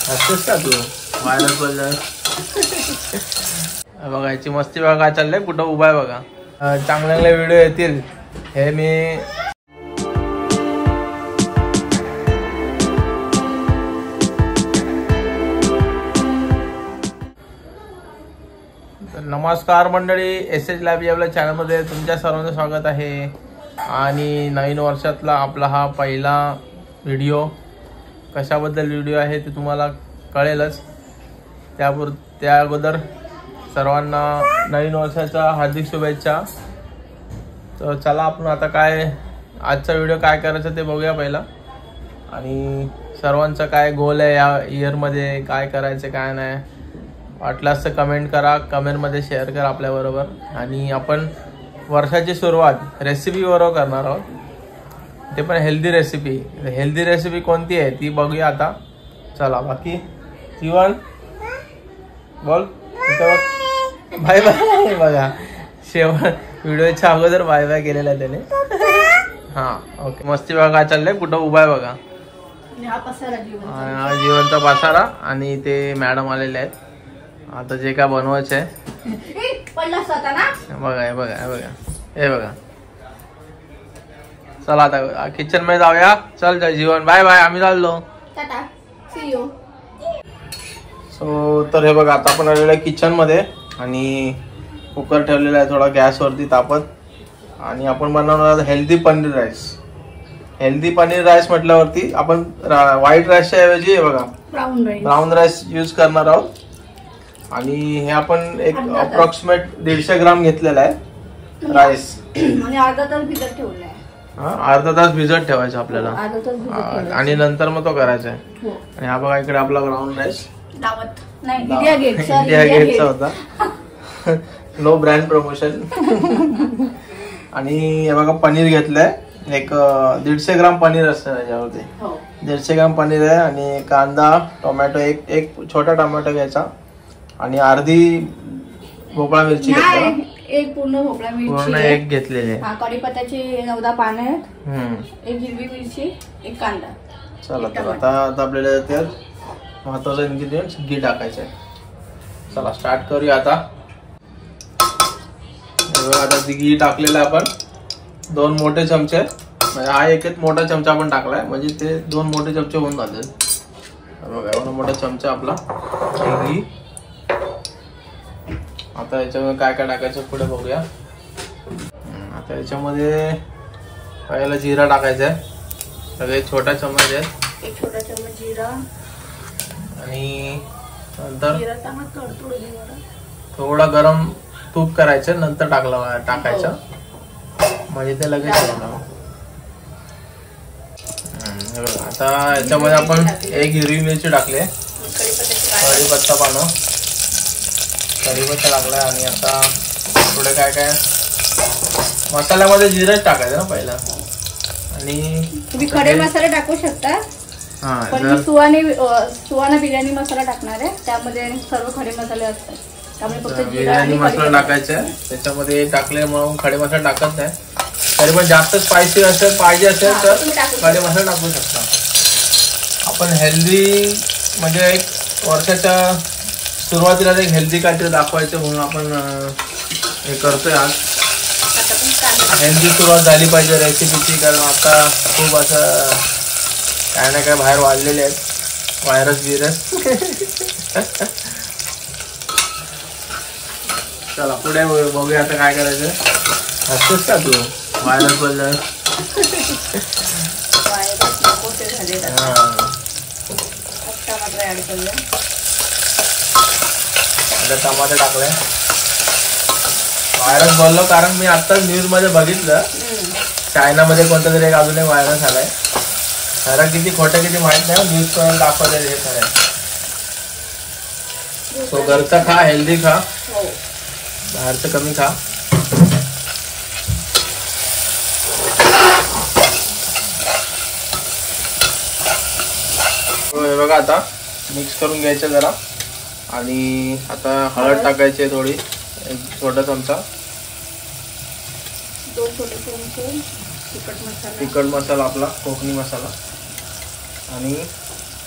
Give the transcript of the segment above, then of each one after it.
हसतेस का तू व्हायरस बोलला बघा याची मस्ती बघा काय चाललंय कुठं उभा आहे बघा. चांगले चांगले व्हिडिओ येतील हे मी नमस्कार मंडळी, एस.एच. लॅब या आपल्या चॅनलमध्ये तुमच्या सर्वांचं स्वागत आहे. आणि नवीन वर्षातला आपला हा पहिला व्हिडिओ. कशाबद्दल व्हिडिओ आहे ते तुम्हाला कळेलच. त्या अगोदर सर्वांना नवीन वर्षाच्या हार्दिक शुभेच्छा. तर चला आपण आता काय आजचा व्हिडिओ काय करायचं ते बघूया पहिला. आणि सर्वांचं काय गोल आहे या इयरमध्ये, काय करायचं काय नाही वाटल्यास तर कमेंट करा, कमेंटमध्ये शेअर करा आपल्याबरोबर. आणि आपण वर्षाची सुरुवात रेसिपी बरोबर करणार आहोत, ते पण हेल्दी रेसिपी. हेल्दी रेसिपी कोणती आहे ती बघूया आता. चला बाकी जीवन बोल. बाय बाय बघा शेवट व्हिडिओच्या अगोदर बाय बाय केलेला आहे त्याने. हां ओके. मस्ती बघा काय चाललंय कुठं उभा आहे बघा. हा जीवनचा पसारा. आणि ते मॅडम आलेले आहेत. आता जे काय बनवायचं आहे बघा हे बघा हे बघा हे बघा. चला आता किचन मध्ये जाऊया. चल जीवन बाय बाय, आम्ही चाललो. सो तर हे बघा आता आपण आलेलो आहे किचन मध्ये. आणि कुकर ठेवलेला आहे थोडा गॅसवरती तापत. आणि आपण बनवणार healthy paneer rice. Healthy paneer rice म्हटल्यावरती आपण व्हाईट राईसच्या ऐवजी बघा ब्राऊन राईस यूज करणार आहोत. आणि हे आपण एक अप्रॉक्सिमेट 150 ग्राम घेतलेला आहे राईस. आणि अर्धा तास भिजत ठेवलाय. अर्धा तास भिजत ठेवायचं आपल्याला. आणि नंतर मग तो करायचा आहे. आणि हा बघा इकडे आपला ब्राऊन राईस इंडिया गेटचा होता. No brand promotion. आणि हे बघा पनीर घेतलंय. एक 150 ग्राम पनीर असतं त्याच्यावरती. 150 ग्राम पनीर आहे. आणि कांदा टोमॅटो एक छोटा टोमॅटो घ्यायचा. आणि अर्धी भोपळा मिरची एक पूर्ण भोपळा पूर्ण एक घेतलेली. कढीपत्त्याची 9-10 पानं आहेत. एक हिरवी मिरची, एक कांदा. चला तर आता आपल्याला त्यात महत्वाचा इन्ग्रेडियंट घी टाकायचं आहे. चला स्टार्ट करूया आता. आता घी टाकलेलं आपण 2 मोठे चमचे. म्हणजे हा एक मोठा चमचा आपण टाकलाय म्हणजे ते 2 मोठे चमचे होऊन जातील. बघा एवढा मोठा चमचा आपला घी. आता याच्यामध्ये काय काय टाकायचं पुढे बघूया. आता याच्यामध्ये पहिला जिरा टाकायचा आहे. सगळे छोटा चम्मच आहे. एक छोटा चम्मच जिरा. आणि नंतर थोडा गरम तूप करायचं, नंतर टाकायचं म्हणजे ते लगेच होणार. आता याच्यामध्ये आपण एक हिरवी मिरची टाकली, कढीपत्ता पानं, कढीपत्ता टाकलाय. आणि आता थोडे काय काय मसाल्यामध्ये जिरंच टाकायचं ना पहिला. आणि तुम्ही खडे मसाले टाकू शकता. पण मी सुहाना बिर्याणी मसाला टाकणार आहे. त्यामध्ये सर्व खडे मसाले असतात. त्यामुळे फक्त बिर्याणी मसाला टाकायचा. त्याच्यामध्ये टाकले म्हणून खडे मसाले टाकत नाही. तरी पण जास्त स्पायसी असेल पाहिजे असेल तर खडे मसाले टाकू शकता. आपण हेल्दी म्हणजे एक वर्षाच्या सुरुवातीला एक हेल्दी काहीतरी दाखवायचं म्हणून आपण हे करतोय आज. हेल्दी सुरुवात झाली पाहिजे रेसिपीची. कारण आता खूप असं काय ना काय बाहेर वाढलेले आहेत व्हायरस बिरस. चला पुढे बघूया आता काय करायचं. हसतोस का तू व्हायरस बोलला. टमाटर टाकलंय. व्हायरस बोललो कारण मी आत्ताच न्यूज मध्ये बघितलं चायनामध्ये कोणता तरी अजून एक व्हायरस आलाय. खरं किती खोटं किती माहित नाही, न्यूज करून दाखवले हे खरं. सो घरचं खा, हेल्दी खा, बाहेरचं कमी खा. हे बघा आता मिक्स करून घ्यायचं जरा. आणि आता हळद टाकायची थोडी, एक छोटा चमचा. 2 छोटे चमचे तिखट मसाला आपला कोकणी मसाला. आणि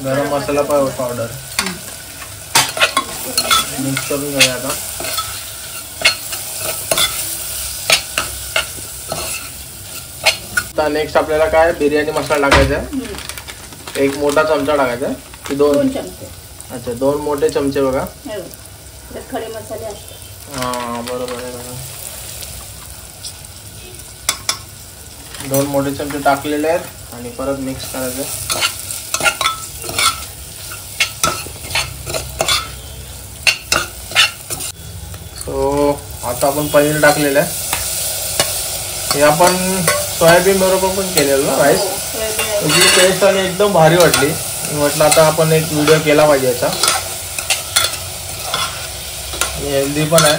गरम मसाला पावडर मिक्स करून घेऊया आता. आता नेक्स्ट आपल्याला काय बिर्याणी मसाला टाकायचा आहे. एक मोठा चमचा टाकायचा की 2 चमचे. अच्छा 2 मोठे चमचे बघा. खडे मसाले असतात. हा बरोबर आहे बघा. 2 मोठे चमचे टाकलेले आहेत आणि परत मिक्स करायचं. सो आता आपण पनीर टाकलेलं आहे. हे आपण सोयाबीन बरोबर पण केलेलं ना राईस. त्याची टेस्ट आणि एकदम भारी वाटली. म्हटलं आता आपण एक व्हिडिओ केला पाहिजे याचा. हेल्दी पण आहे.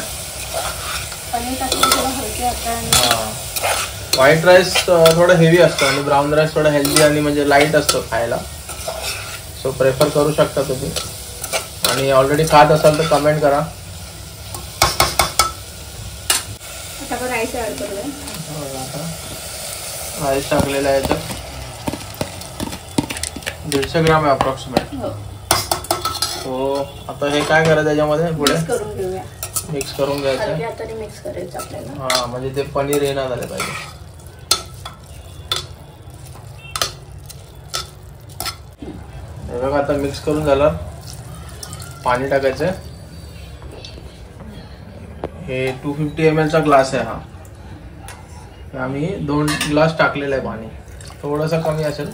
व्हाईट राईस थोडं हेवी असतं आणि ब्राऊन राईस थोडं हेल्दी आणि म्हणजे लाईट असतो खायला. सो प्रेफर करू शकता तुम्ही. आणि ऑलरेडी खात असाल तर कमेंट करा. राईस टाकलेला आहे याच्यात 150 ग्राम आहे अप्रॉक्सिमेट. सो आता हे काय करायचं त्याच्यामध्ये पुढे मिक्स करून घ्यायचं. मिक्स करायचं आपल्याला. हा म्हणजे ते पनीर हे ना झाले पाहिजे. हे बघा आता मिक्स करून झालं. पाणी टाकायचं. हे 250 ml चा ग्लास आहे हा. आम्ही 2 ग्लास टाकलेला आहे पाणी. थोडंसं कमी असेल.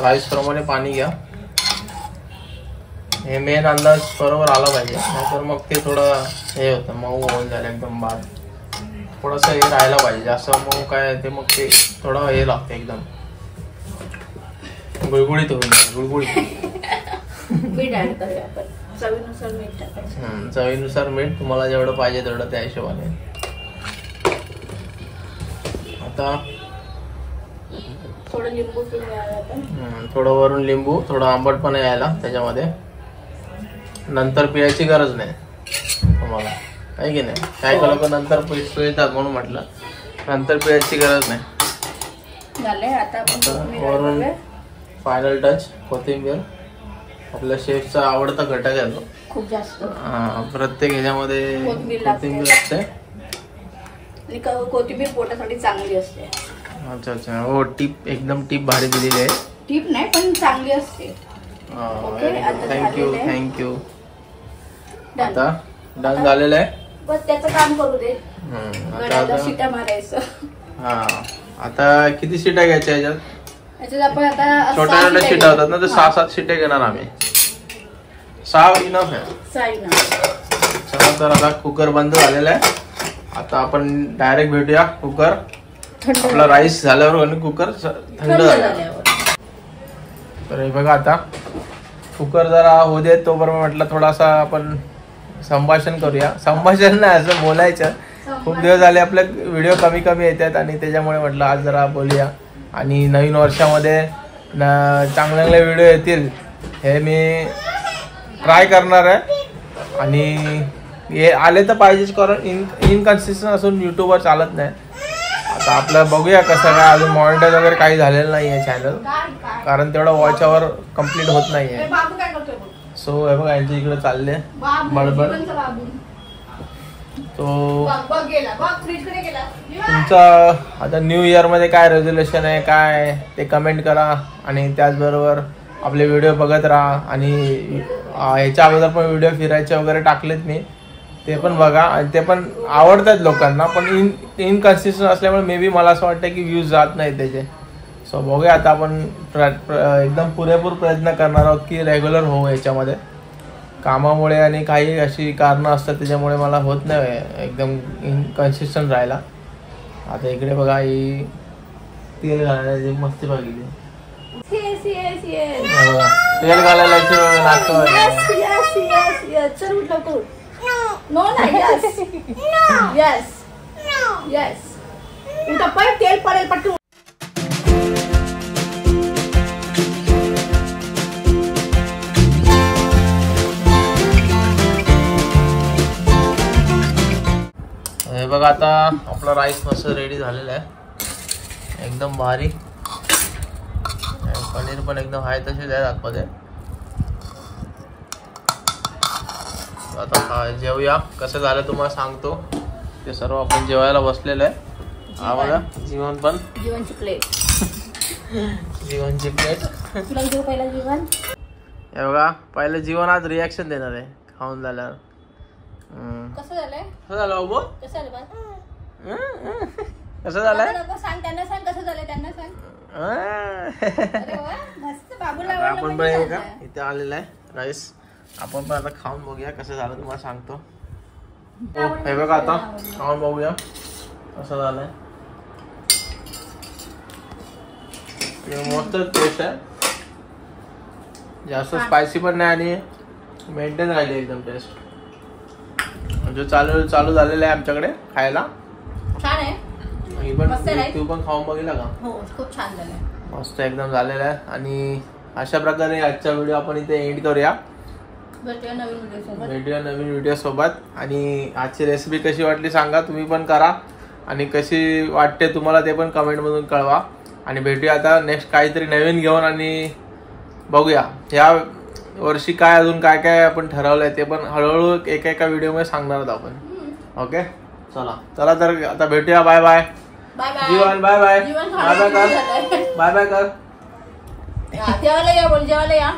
राईस प्रमाणे पाणी घ्या. हे मेन अंदाज बरोबर आला पाहिजे नाहीतर मग ते थोडं हे होतं मऊ होऊन जाईल एकदम बाद. थोडंसं हे राहायला पाहिजे. जास्त मऊ काय ते मग ते थोडं हे लागतं एकदम गुळगुळीत होऊन जाईल. गुळगुळीत. मीठ ऍड करूया आपण. चवीनुसार मीठ टाकायचं. चवीनुसार मीठ तुम्हाला जेवढं पाहिजे तेवढं त्या हिशोबाने. आता थोडं लिंबू पिळूया आपण. थोडं वरून लिंबू थोडं आंबटपणा यायला त्याच्यामध्ये. नंतर पिळायची गरज नाही तुम्हाला आहे की नाही. काय लोक नंतर पिळतात म्हणून म्हटलं नंतर पिळायची गरज नाही. वरून फायनल टच कोथिंबीर. आपल्या शेफचा आवडता घटक आहे तो खूप जास्त. प्रत्येक ह्याच्यामध्ये कोथिंबीर असते. कोथिंबीर पोटासाठी चांगली असते. अच्छा अच्छा. हो टिप एकदम टिप भारी दिलेली आहे. टिप नाही पण चांगली असते. थँक्यू. आता डन झालेलं आहे. बस त्याचं काम करू दे. शिट्या मारायचं. हा आता किती शिट्या घ्यायच्या याच्यात. आपण आता छोट्या छोट्या शिट्या होतात ना तर 6-7 शिट्या घेणार आम्ही. 6 इनफ आहे. 6 इनफ. चला तर आता कुकर बंद झालेला आहे. आता आपण डायरेक्ट भेटूया कुकर. आपला राईस झाल्यावर आणि कुकर थंड झाल्यावर. तर हे बघा आता कुकर जरा होऊ दे तोपर्यंत म्हटलं थोडासा आपण संभाषण करूया. संभाषण नाही असं बोलायचं. खूप दिवस झाले आपले व्हिडिओ कमी येतात आणि त्याच्यामुळे म्हटलं आज जरा बोलूया. आणि नवीन वर्षामध्ये चांगले व्हिडिओ येतील हे मी ट्राय करणार आहे. आणि हे आले तर पाहिजेच कारण इनकन्सिस्टंट असून यूट्यूबवर चालत नाही. आता आपलं बघूया कसं काय. अजून मॉनिटाईज वगैरे काही झालेलं नाही आहे चॅनल कारण तेवढं वॉच आवर कम्प्लीट होत नाही आहे. सो हे बघा यांच्या इकडे चालले बडबड. तो तुमचा आता न्यू इयरमध्ये काय रेझोल्युशन आहे काय ते कमेंट करा. आणि त्याचबरोबर आपले व्हिडिओ बघत राहा. आणि ह्याच्या अगोदर पण व्हिडिओ फिरायचे वगैरे टाकलेत मी ते पण बघा. आणि ते पण आवडतात लोकांना पण इनकन्सिस्टंट असल्यामुळे मे बी मला असं वाटतं की व्ह्यूज जात नाही त्याचे. सो बघूया आता आपण एकदम पुरेपूर प्रयत्न करणार आहोत की रेग्युलर होऊ याच्यामध्ये. कामामुळे आणि काही अशी कारणं असतात त्याच्यामुळे मला होत नाही एकदम इनकन्सिस्टंट राहायला. आता इकडे बघा ही तेल घालायला मस्ती बघितली. तेल घालायला तेल पडेल पटकन. हे बघा आता आपला राईस मस्त रेडी झालेला आहे एकदम भारी. पनीर पण एकदम आहे तसेच आहे आतमध्ये. आता जेवूया. कसं झालं तुम्हाला सांगतो. ते सर्व आपण जेवायला बसलेलं आहे. हा बघा जीवन पण जीवनची प्लेट. जीवनची प्लेट. तुला देऊ पहिला जीवन. हे बघा पहिलं जीवन आज रिॲक्शन देणार आहे खाऊन झाल्यावर. कसं झालंय? कसं झालं बाबू? कसं झालं बघ. कसं झालंय? सांग त्यांना, सांग कसं झालंय त्यांना सांग. मस्त बाबूला आपण पण का इथे आलेला आहे राईस. आपण पण आता खाऊन बघूया कसं झालं तुम्हाला सांगतो. हे बघा आता खाऊन बघूया कसं झालंय. मस्त टेस्ट आहे. जास्त स्पायसी पण नाही आणि मेंटेन राहिली एकदम टेस्ट. म्हणजे चालू झालेलं आहे आमच्याकडे खायला. छान आहे. तू पण खाऊन बघितला का? हो खूप छान झालंय. मस्त एकदम झालेलं आहे. आणि अशा प्रकारे आजचा व्हिडिओ आपण इथे एंड करूया. भेटूया नवीन व्हिडिओ सोबत. आणि आजची रेसिपी कशी वाटली सांगा तुम्ही पण करा. आणि कशी वाटते तुम्हाला ते पण कमेंट मधून कळवा. आणि भेटूया आता नेक्स्ट काहीतरी नवीन घेऊन. आणि बघूया ह्या वर्षी काय अजून काय काय आपण ठरवलंय ते पण हळूहळू एका व्हिडिओ मध्ये सांगणार आहोत आपण. ओके चला तर आता भेटूया. बाय बाय जीवन. बाय बाय बाय बाय कर. बाय बाय कर. जेवायला या बोल. जेवायला या.